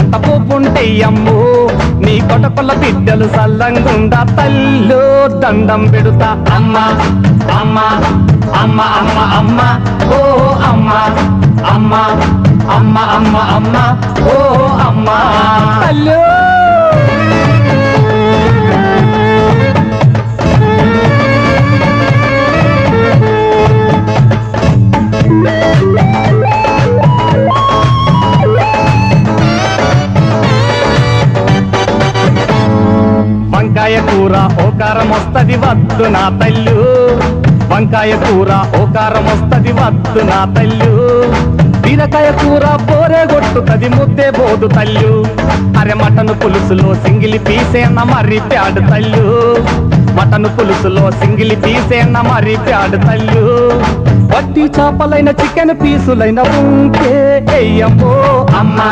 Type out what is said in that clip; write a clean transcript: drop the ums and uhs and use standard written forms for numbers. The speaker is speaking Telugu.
ఎంత పువ్వుంటే అమ్ము నీ కొటకొల్ల బిడ్డలు సల్లంగుండా తల్లు దండం పెడుతా అమ్మ అమ్మ అమ్మ అమ్మ అమ్మ ఓ అమ్మ అమ్మ అమ్మ అమ్మ అమ్మ ఓ అమ్మ తల్లు వంకాయ కూర ఓకారం వస్తది వద్దు నా తల్లు వంకాయ కూర ఓకారం వస్తది వద్దు నా తల్లు బీరకాయ కూర బోరే కొట్టుతది ముద్దే బోదు తల్లు అరే మటను పులుసులో సింగిలి పీసేన మరి ప్యాడు తల్లు మటను పులుసులో సింగిలి పీసేన మరి ప్యాడు తల్లు వట్టి చేపలైన చికెన్ పీసులైన ఉంటే ఎయ్యమ్మో అమ్మ